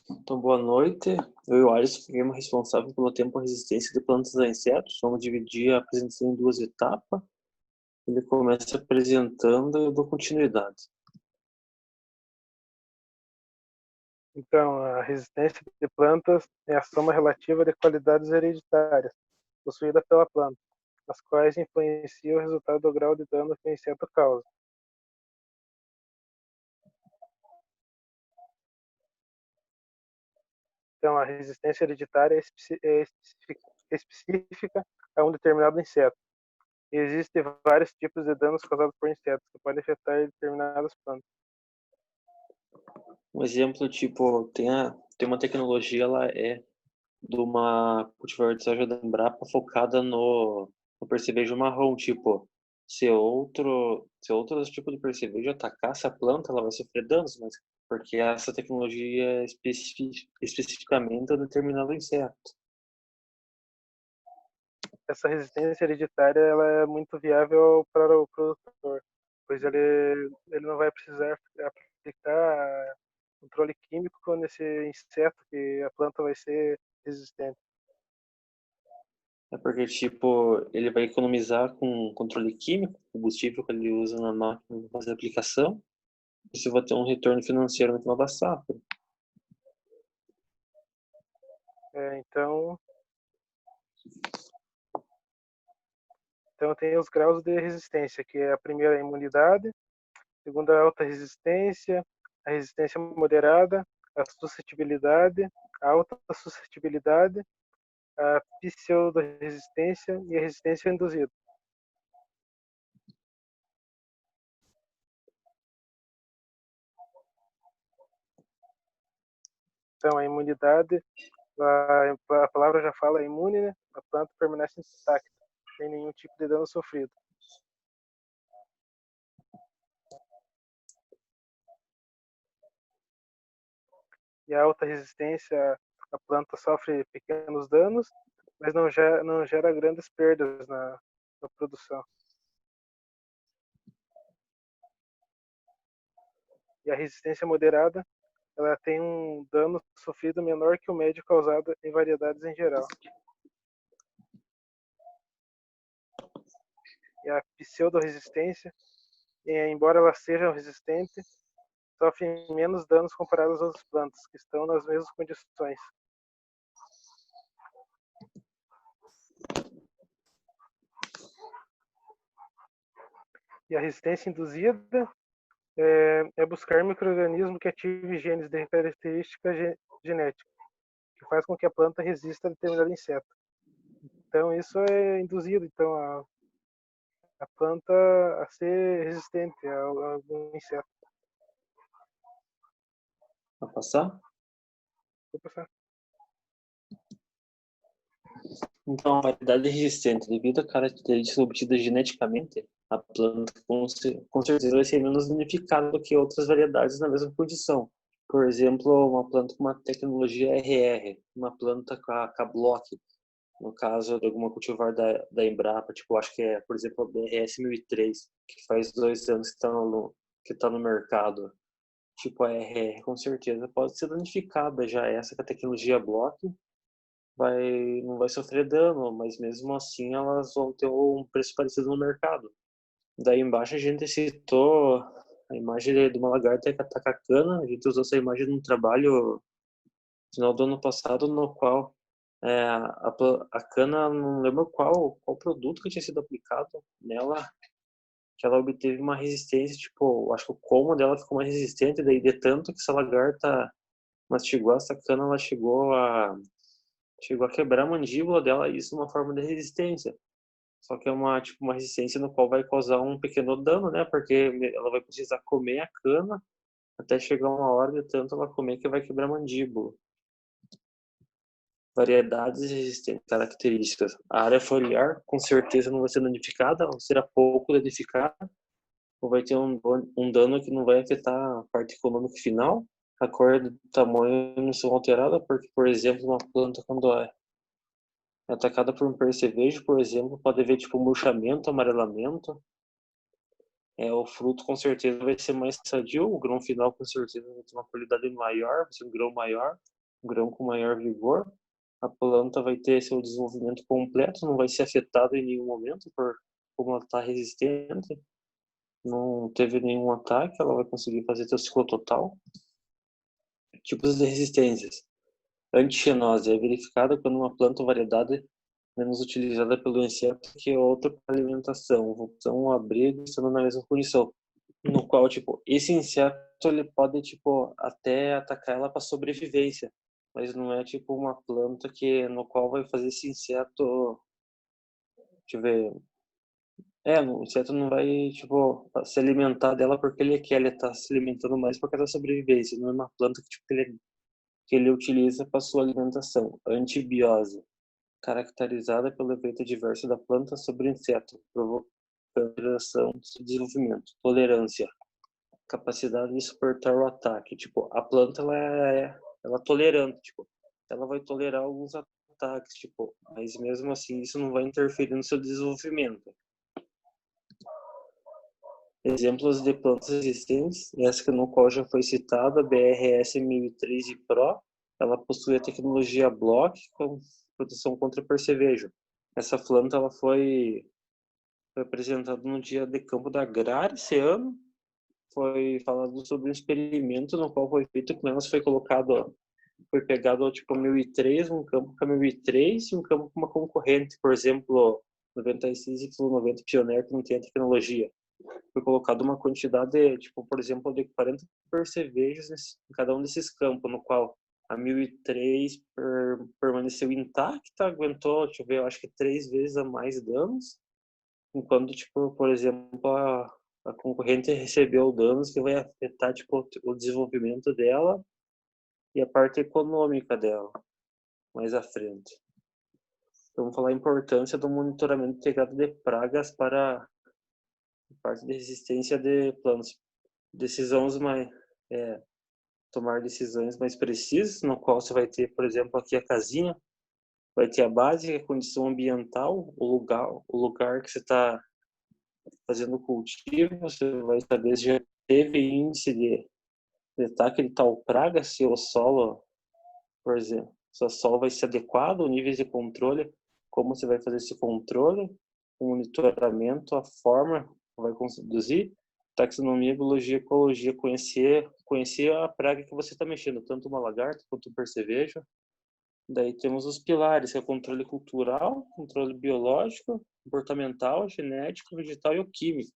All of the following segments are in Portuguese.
Então, boa noite. Eu e o Alisson fiquemos responsáveis pelo tempo e resistência de plantas a insetos. Vamos dividir a apresentação em duas etapas. Ele começa apresentando e eu dou continuidade. Então, a resistência de plantas é a soma relativa de qualidades hereditárias possuída pela planta, as quais influenciam o resultado do grau de dano que o inseto causa. Então, a resistência hereditária é específica a um determinado inseto. E existem vários tipos de danos causados por insetos que podem afetar determinadas plantas. Um exemplo, tipo, tem uma tecnologia, ela é de uma cultivar de soja da Embrapa focada no percevejo marrom. Tipo, se outro tipo de percevejo atacar essa planta, ela vai sofrer danos, mas porque essa tecnologia é especificamente a determinado inseto. Essa resistência hereditária ela é muito viável para o produtor, pois ele não vai precisar aplicar controle químico nesse inseto que a planta vai ser resistente. É porque, tipo, ele vai economizar com controle químico, combustível que ele usa na máquina para fazer a aplicação, e você vai ter um retorno financeiro no final da safra. Então tem os graus de resistência, que é a primeira a imunidade, a segunda a alta resistência, a resistência moderada, a suscetibilidade, a alta suscetibilidade, a pseudo-resistência e a resistência induzida. Então, a imunidade, a palavra já fala, é imune, né? A planta permanece intacta, sem nenhum tipo de dano sofrido. E a alta resistência, a planta sofre pequenos danos, mas não gera grandes perdas na produção. E a resistência moderada, ela tem um dano sofrido menor que o médio causado em variedades em geral. E a pseudo-resistência, embora ela seja resistente, sofre menos danos comparado às outras plantas, que estão nas mesmas condições. E a resistência induzida é buscar micro-organismo que ative genes de característica genética, que faz com que a planta resista a determinado inseto. Então, isso é induzido. Então, a planta a ser resistente a algum inseto. Vai passar? Então, a variedade resistente, devido a características obtidas geneticamente, a planta com certeza vai ser menos danificada do que outras variedades na mesma condição. Por exemplo, uma planta com uma tecnologia RR, uma planta com a Block, no caso de alguma cultivar da Embrapa, tipo, acho que é, por exemplo, a BRS 1003, que faz 2 anos que tá no mercado. Tipo, a RR, com certeza pode ser danificada já essa com a tecnologia Block, não vai sofrer dano, mas mesmo assim elas vão ter um preço parecido no mercado. Daí embaixo a gente citou a imagem de uma lagarta que ataca a cana. A gente usou essa imagem num trabalho no final do ano passado, no qual a cana, não lembro qual produto que tinha sido aplicado nela, que ela obteve uma resistência, tipo, acho que o colmo dela ficou mais resistente, daí de tanto que essa lagarta mastigou essa cana, ela chegou a quebrar a mandíbula dela, e isso é uma forma de resistência. Só que é tipo, uma resistência no qual vai causar um pequeno dano, né? Porque ela vai precisar comer a cana até chegar uma hora de tanto ela comer que vai quebrar a mandíbula. Variedades existentes, características. A área foliar com certeza não vai ser danificada, ou será pouco danificada, ou vai ter um dano que não vai afetar a parte econômica final. A cor do tamanho não são alteradas, porque, por exemplo, uma planta quando é atacada por um percevejo, por exemplo, pode haver tipo murchamento, amarelamento. O fruto com certeza vai ser mais sadio, o grão final com certeza vai ter uma qualidade maior, vai ser um grão maior. um grão com maior vigor, a planta vai ter seu desenvolvimento completo, não vai ser afetada em nenhum momento, por como ela está resistente, não teve nenhum ataque, ela vai conseguir fazer seu ciclo total. Tipos de resistências. Antigenose é verificada quando uma planta ou variedade é menos utilizada pelo inseto que outra para alimentação, opção ou abrigo, estando na mesma condição. No qual, tipo, esse inseto ele pode, tipo, até atacar ela para sobrevivência, mas não é tipo uma planta que no qual vai fazer esse inseto, deixa eu ver, o inseto não vai, tipo, se alimentar dela porque ele quer, ele tá se alimentando mais por causa da sobrevivência, não é uma planta que, tipo, que ele utiliza para sua alimentação. Antibiose, caracterizada pelo efeito adverso da planta sobre o inseto, provocando alteração do seu desenvolvimento. Tolerância, capacidade de suportar o ataque. Tipo, a planta ela é tolerante, tipo, ela vai tolerar alguns ataques, tipo, mas mesmo assim isso não vai interferir no seu desenvolvimento. Exemplos de plantas existentes, essa no qual já foi citada, a BRS 1003 Pro, ela possui a tecnologia Block com proteção contra percevejo. Essa planta ela foi apresentada no dia de campo da Agrária esse ano. Foi falado sobre um experimento no qual foi feito que elas foi pegado tipo 1003, um campo com 1003 e um campo com uma concorrente, por exemplo, 96 e 90 Pioneer que não tem a tecnologia. Foi colocado uma quantidade, tipo, por exemplo, de 40 percevejos em cada um desses campos, no qual a 1003 permaneceu intacta, aguentou, deixa eu ver, eu acho que 3 vezes a mais danos, enquanto, tipo, por exemplo, a concorrente recebeu danos que vai afetar, tipo, o desenvolvimento dela e a parte econômica dela, mais à frente. Então, vamos falar a importância do monitoramento integrado de pragas para a parte de resistência de plantas. Decisões mais tomar decisões mais precisas, no qual você vai ter, por exemplo, aqui a casinha, vai ter a base, a condição ambiental, o lugar que você está fazendo o cultivo, você vai saber se já teve índice de ataque de tal praga, se o solo, por exemplo, se o solo vai ser adequado, níveis de controle, como você vai fazer esse controle, o monitoramento, a forma que vai conduzir, taxonomia, biologia, ecologia, conhecer a praga que você está mexendo, tanto uma lagarta quanto um percevejo. Daí temos os pilares, que é o controle cultural, controle biológico, comportamental, genético, vegetal e o químico.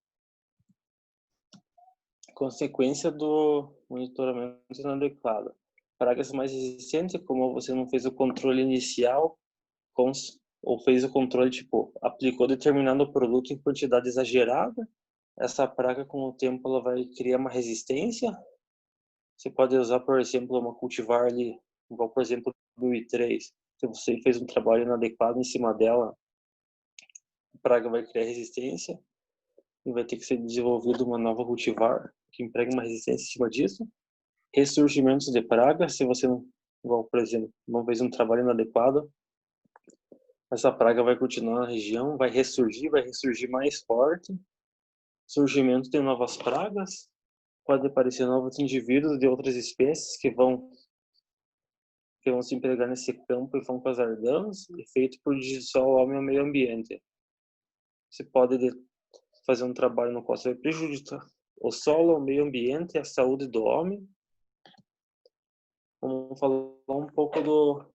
Consequência do monitoramento inadequado. Pragas mais resistentes, como você não fez o controle inicial, ou fez o controle, tipo, aplicou determinado produto em quantidade exagerada, essa praga, com o tempo, ela vai criar uma resistência. Você pode usar, por exemplo, uma cultivar ali, igual, por exemplo, 1003. Se você fez um trabalho inadequado em cima dela, a praga vai criar resistência e vai ter que ser desenvolvido uma nova cultivar que empregue uma resistência em cima disso. Ressurgimentos de pragas, se você não, igual, por exemplo, não fez um trabalho inadequado, essa praga vai continuar na região, vai ressurgir mais forte. Surgimento de novas pragas, pode aparecer novos indivíduos de outras espécies que vão se empregar nesse campo e vão causar danos, efeito prejudicial ao homem e ao meio ambiente. Você pode fazer um trabalho no qual você vai prejudicar o solo, o meio ambiente e a saúde do homem. Vamos falar um pouco do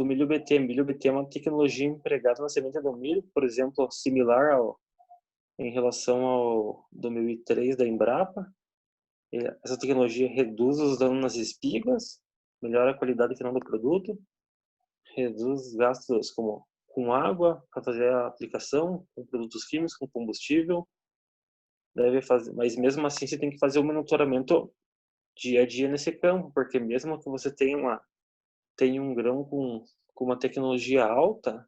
milho BT. Milho BT é uma tecnologia empregada na semente do milho, por exemplo, similar em relação ao 2003 da Embrapa. Essa tecnologia reduz os danos nas espigas, melhora a qualidade final do produto, reduz gastos com água para fazer a aplicação, com produtos químicos, com combustível. Deve fazer, mas mesmo assim você tem que fazer o monitoramento dia a dia nesse campo, porque mesmo que você tenha um grão com uma tecnologia alta,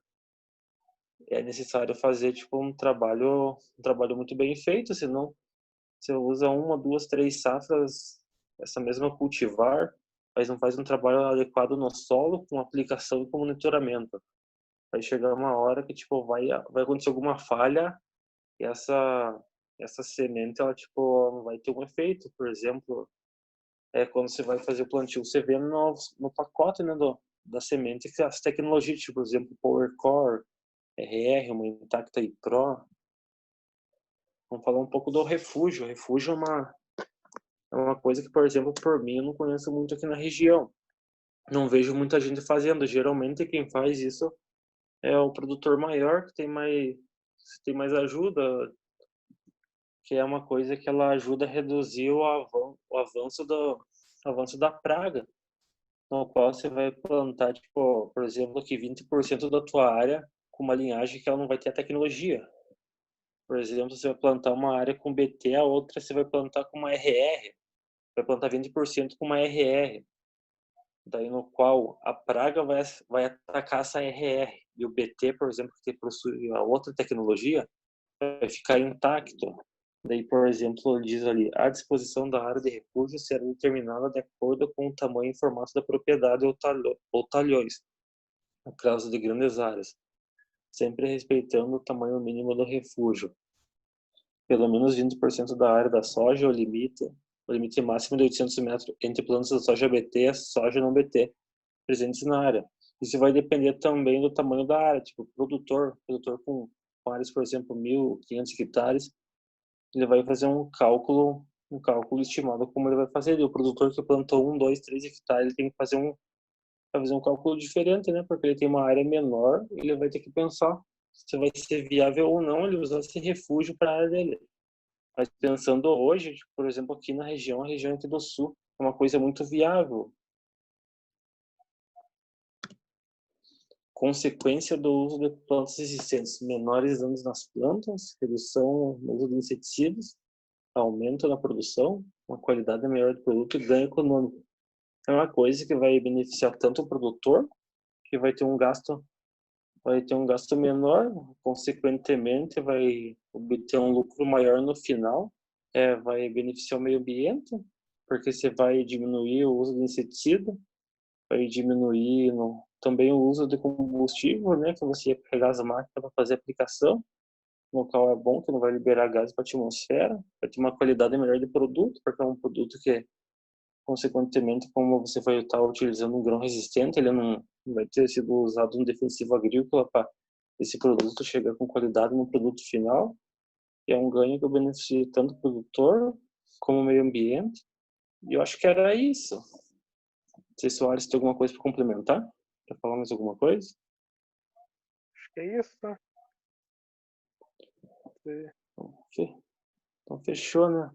é necessário fazer tipo um trabalho muito bem feito, senão você usa uma, duas, três safras essa mesma cultivar, mas não faz um trabalho adequado no solo com aplicação e com monitoramento. Vai chegar uma hora que tipo vai acontecer alguma falha e essa semente ela tipo vai ter um efeito, por exemplo, quando você vai fazer o plantio, você vê no pacote, né, da semente que as tecnologias, tipo, por exemplo, PowerCore, RR, uma Intacta e Pro. Vamos falar um pouco do refúgio. O refúgio é uma coisa que, por exemplo, por mim, eu não conheço muito aqui na região. Não vejo muita gente fazendo. Geralmente, quem faz isso é o produtor maior, que tem mais ajuda, que é uma coisa que ela ajuda a reduzir o avanço da praga, no qual você vai plantar, tipo, por exemplo, aqui 20% da tua área com uma linhagem que ela não vai ter a tecnologia. Por exemplo, você vai plantar uma área com BT, a outra você vai plantar com uma RR, vai plantar 20% com uma RR, daí no qual a praga vai atacar essa RR, e o BT, por exemplo, que possui a outra tecnologia, vai ficar intacto. Daí, por exemplo, diz ali, a disposição da área de refúgio será determinada de acordo com o tamanho e formato da propriedade ou talhões, no caso de grandes áreas, sempre respeitando o tamanho mínimo do refúgio. Pelo menos 20% da área da soja, o limite máximo de 800 metros entre plantas da soja BT e a soja não BT, presentes na área. Isso vai depender também do tamanho da área, tipo, produtor com áreas, por exemplo, 1.500 hectares, ele vai fazer um cálculo estimado como ele vai fazer. E o produtor que plantou 1, 2, 3 hectares, ele tem que fazer um cálculo diferente, né? Porque ele tem uma área menor, ele vai ter que pensar se vai ser viável ou não ele usar esse refúgio para a área dele. Mas pensando hoje, tipo, por exemplo, aqui na região, a região aqui do sul, é uma coisa muito viável. Consequência do uso de plantas existentes: menores danos nas plantas, redução no uso de inseticidas, aumento na produção, uma qualidade melhor do produto e ganho econômico. É uma coisa que vai beneficiar tanto o produtor, que vai ter um gasto menor, consequentemente vai obter um lucro maior no final, vai beneficiar o meio ambiente, porque você vai diminuir o uso de inseticida, vai diminuir também o uso de combustível, né, que você ia carregar as máquinas para fazer a aplicação. O local é bom, que não vai liberar gás para a atmosfera, vai ter uma qualidade melhor de produto, porque é um produto que, consequentemente, como você vai estar utilizando um grão resistente, ele não vai ter sido usado um defensivo agrícola para esse produto chegar com qualidade no produto final. E é um ganho que beneficia tanto o produtor como o meio ambiente. E eu acho que era isso. Não sei se o Ares tem alguma coisa para complementar. Quer falar mais alguma coisa? Acho que é isso, né? Então, fechou, né?